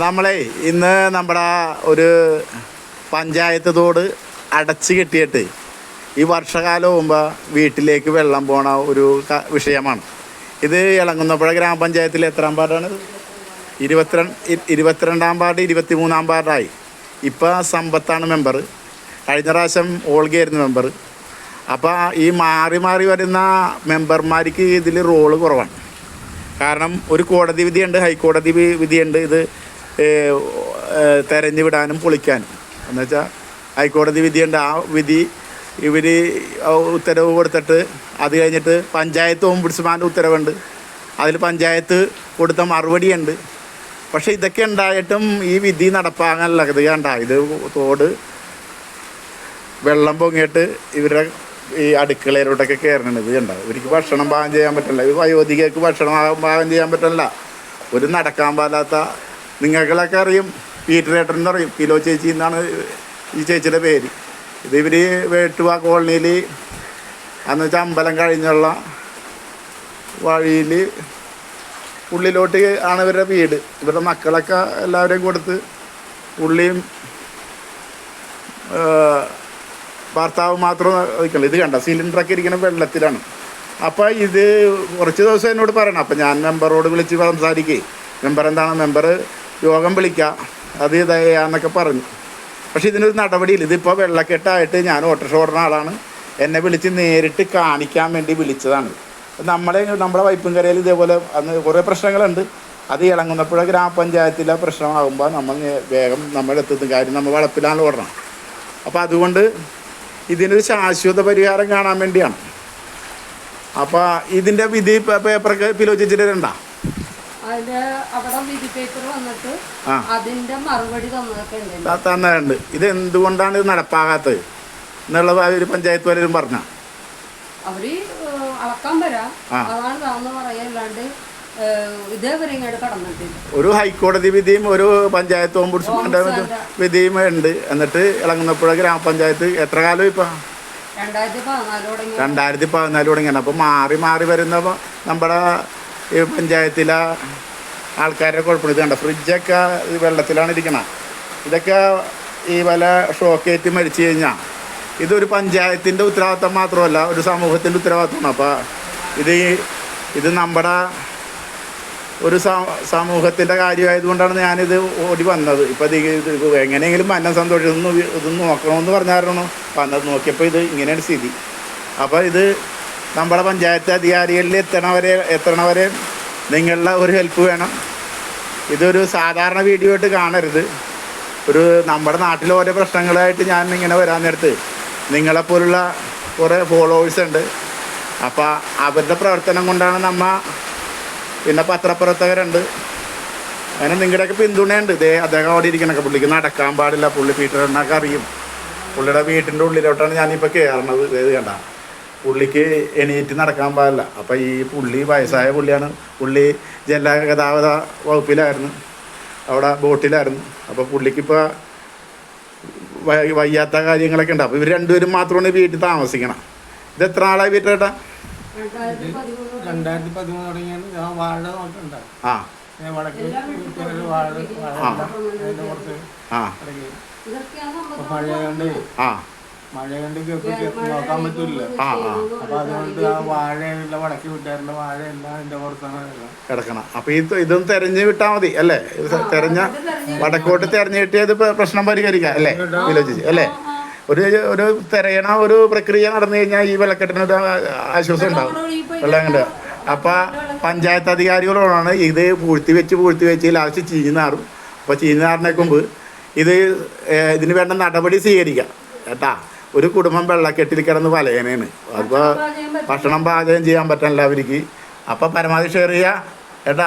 നമ്മളെ ഇന്ന് നമ്മുടെ ഒരു പഞ്ചായത്ത് തോട് അടച്ചു കെട്ടിയിട്ട് ഈ വർഷകാലം ആകുമ്പോൾ വീട്ടിലേക്ക് വെള്ളം പോണ ഒരു വിഷയമാണ്. ഇത് ഇളങ്ങുന്നപ്പുഴ ഗ്രാമപഞ്ചായത്തിൽ എത്രാം വാർഡാണ്? 22ാം വാർഡ് 23ാം വാർഡായി. ഇപ്പോൾ സമ്പത്താണ് മെമ്പർ. കഴിഞ്ഞ പ്രാവശ്യം ഓൾഗയായിരുന്നു മെമ്പർ. അപ്പോൾ ഈ മാറി മാറി വരുന്ന മെമ്പർമാർക്ക് ഇതിൽ റോള് കുറവാണ്. കാരണം ഒരു കോടതി വിധിയുണ്ട്, ഹൈക്കോടതി വിധിയുണ്ട്. ഇത് തെരഞ്ഞു വിടാനും പൊളിക്കാനും എന്നുവെച്ചാൽ ഹൈക്കോടതി വിധിയുണ്ട്. ആ വിധി ഇവർ ഉത്തരവ് കൊടുത്തിട്ട് അത് കഴിഞ്ഞിട്ട് പഞ്ചായത്ത് ഓംബുഡ്സ്മാൻ്റെ ഉത്തരവുണ്ട്, അതിൽ പഞ്ചായത്ത് കൊടുത്ത മറുപടിയുണ്ട്. പക്ഷേ ഇതൊക്കെ ഉണ്ടായിട്ടും ഈ വിധി നടപ്പാകാനല്ല. ഇത് കണ്ട, ഇത് തോട് വെള്ളം പൊങ്ങിയിട്ട് ഇവരുടെ ഈ അടുക്കളയിലോട്ടൊക്കെ കയറണത്. ഇത് കണ്ട, ഇവർക്ക് ഭക്ഷണം പാകം ചെയ്യാൻ പറ്റില്ല. ഈ വയോധികർക്ക് ഭക്ഷണം പാകം ചെയ്യാൻ പറ്റില്ല. ഒരു നടക്കാൻ പാലാത്ത, നിങ്ങൾക്കൊക്കെ അറിയും, പീറ്റർ ഏട്ടൻ എന്ന് പറയും, കിലോ ചേച്ചി എന്നാണ് ഈ ചേച്ചിയുടെ പേര്. ഇത് ഇവർ വേട്ടുവ കോളനിയിൽ അന്ന് വെച്ചാൽ അമ്പലം കഴിഞ്ഞുള്ള വഴിയിൽ ഉള്ളിലോട്ട് ആണ് ഇവരുടെ വീട്. ഇവരുടെ മക്കളൊക്കെ എല്ലാവരെയും കൊടുത്ത് ഉള്ളിയും ഭർത്താവ് മാത്രം വയ്ക്കുള്ളൂ. ഇത് കണ്ട, സിലിണ്ടറൊക്കെ ഇരിക്കുന്ന വെള്ളത്തിലാണ്. അപ്പോൾ ഇത് കുറച്ച് ദിവസം എന്നോട് പറയണം. അപ്പോൾ ഞാൻ മെമ്പറോട് വിളിച്ച് സംസാരിക്കേ, മെമ്പർ എന്താണ്, മെമ്പർ യോഗം വിളിക്കുക, അത് ഇതാന്നൊക്കെ പറഞ്ഞു. പക്ഷേ ഇതിനൊരു നടപടിയില്ല. ഇതിപ്പോൾ വെള്ളക്കെട്ടായിട്ട് ഞാൻ ഓട്ടോറിക്ഷ ഓടുന്ന ആളാണ്. എന്നെ വിളിച്ച് നേരിട്ട് കാണിക്കാൻ വേണ്ടി വിളിച്ചതാണ്. നമ്മുടെ വൈപ്പുംകരയിൽ ഇതേപോലെ അന്ന് കുറേ പ്രശ്നങ്ങളുണ്ട്. അത് ഇളങ്ങുന്നപ്പുഴ ഗ്രാമപഞ്ചായത്തിലെ പ്രശ്നമാകുമ്പോൾ നമ്മൾ വേഗം നമ്മുടെ എത്തുന്ന കാര്യം നമ്മൾ വളപ്പിലാണ് ഓടണം. അപ്പോൾ അതുകൊണ്ട് ഇതിനൊരു ശാശ്വത പരിഹാരം കാണാൻ വേണ്ടിയാണ്. അപ്പോൾ ഇതിൻ്റെ വിധി പേപ്പറൊക്കെ പിലോചിച്ചിട്ടുണ്ടോ? തന്നിട്ടുണ്ട്. ഇത് എന്തുകൊണ്ടാണ് ഇത് നടപ്പാകാത്തത് എന്നുള്ളത് ഒരു പഞ്ചായത്ത് വരും പറഞ്ഞ അവര് അളക്കാൻ വരാം, അതാണ് പറയാല്ലാണ്ട് ഒരു ഹൈക്കോടതി വിധിയും ഒരു പഞ്ചായത്ത് ഓംബുഡ്സ്മാന്റെ വിധിയും ഉണ്ട്. എന്നിട്ട് ഇളങ്ങുന്നപ്പുഴ ഗ്രാമപഞ്ചായത്ത് എത്ര കാലം ഇപ്പം 2014 തുടങ്ങിയാണ്. അപ്പോൾ മാറി മാറി വരുന്ന നമ്മുടെ ഈ പഞ്ചായത്തിലെ ആൾക്കാരെ കുഴപ്പമില്ല. ഇത് കണ്ട, ഫ്രിഡ്ജൊക്കെ വെള്ളത്തിലാണ് ഇരിക്കണം. ഇതൊക്കെ ഈ വല്ല ഷോക്കേറ്റ് മരിച്ചു കഴിഞ്ഞാൽ ഇതൊരു പഞ്ചായത്തിൻ്റെ ഉത്തരവാദിത്തം മാത്രമല്ല, ഒരു സമൂഹത്തിൻ്റെ ഉത്തരവാദിത്തമാണ്. അപ്പോൾ ഇത് നമ്മുടെ ഒരു സമൂഹത്തിൻ്റെ കാര്യമായതുകൊണ്ടാണ് ഞാനിത് ഓടി വന്നത്. ഇപ്പോൾ ഇത് എങ്ങനെയെങ്കിലും മനം സന്തോഷം ഇത് നോക്കണമെന്ന് പറഞ്ഞായിരുന്നു വന്നത്. നോക്കിയപ്പോൾ ഇത് ഇങ്ങനെയാണ് സ്ഥിതി. അപ്പോൾ ഇത് നമ്മുടെ പഞ്ചായത്ത് അധികാരികളിൽ എത്തണവരെ നിങ്ങളുടെ ഒരു ഹെൽപ്പ് വേണം. ഇതൊരു സാധാരണ വീഡിയോ ആയിട്ട് കാണരുത്. ഒരു നമ്മുടെ നാട്ടിലെ ഓരോ പ്രശ്നങ്ങളായിട്ട് ഞാൻ ഇങ്ങനെ വരാൻ നേരത്ത് നിങ്ങളെപ്പോലുള്ള കുറേ ഫോളോവേഴ്സ് ഉണ്ട്. അപ്പോൾ അവരുടെ പ്രവർത്തനം കൊണ്ടാണ് പിന്നെ പത്രപ്രവർത്തകരുണ്ട്, അങ്ങനെ നിങ്ങളുടെയൊക്കെ പിന്തുണയുണ്ട്. അദ്ദേഹം അവിടെ ഇരിക്കണൊക്കെ, പുള്ളിക്ക് നടക്കാൻ പാടില്ല. പുള്ളി പീറ്റർ എണ്ണൊക്കെ അറിയും. പുള്ളിയുടെ വീട്ടിൻ്റെ ഉള്ളിലോട്ടാണ് ഞാനിപ്പോൾ കയറണത്. ഇത് കണ്ട, പുള്ളിക്ക് എണീറ്റ് നടക്കാൻ പാടില്ല. അപ്പോൾ ഈ പുള്ളി വയസ്സായ പുള്ളിയാണ്. പുള്ളി ജലഗതാഗത വകുപ്പിലായിരുന്നു, അവിടെ ബോട്ടിലായിരുന്നു. അപ്പോൾ പുള്ളിക്കിപ്പോൾ വയ്യാത്ത കാര്യങ്ങളൊക്കെ ഉണ്ട്. അപ്പോൾ ഇവർ രണ്ടുപേരും മാത്രമാണ് വീട്ടിൽ താമസിക്കണം. ഇത് എത്ര ആളായി വീട്ടിലേട്ടാ? 2013 തുടങ്ങിയാണ് വാഴ നോക്കുന്നുണ്ട്. മഴ കൊണ്ട് നോക്കാൻ പറ്റില്ല. അപ്പൊ അതുകൊണ്ട് ആ വാഴയുള്ള വടക്കി വിട്ടാറുണ്ട്. വാഴ എല്ലാം എന്റെ പുറത്താണ് കിടക്കണം. അപ്പൊ ഇതൊന്നും തെരഞ്ഞു വിട്ടാൽ മതി അല്ലേ? വടക്കോട്ട് തെരഞ്ഞു കിട്ടിയത് പ്രശ്നം പരിഹരിക്കാം അല്ലേ വിലോചിച്ച് അല്ലേ? ഒരു തിരയണ ഒരു പ്രക്രിയ നടന്നു കഴിഞ്ഞാൽ ഈ വെള്ളക്കെട്ടിനൊരു ആശ്വാസം ഉണ്ടാവും. വെള്ളം കണ്ട് അപ്പം പഞ്ചായത്ത് അധികാരികളോടാണ് ഇത് പൂഴ്ത്തി വെച്ച് ലാസ്റ്റ് ചീഞ്ഞാറും. അപ്പോൾ ചീഞ്ഞാറിനേക്ക് മുമ്പ് ഇതിന് വേണ്ട നടപടി സ്വീകരിക്കാം കേട്ടാ. ഒരു കുടുംബം വെള്ളക്കെട്ടിൽ കിടന്ന് വലയനാണ്. അപ്പോൾ ഭക്ഷണം പാചകം ചെയ്യാൻ പറ്റില്ല അവർക്ക്. അപ്പോൾ പരമാവധി ഷെയർ ചെയ്യുക കേട്ടാ.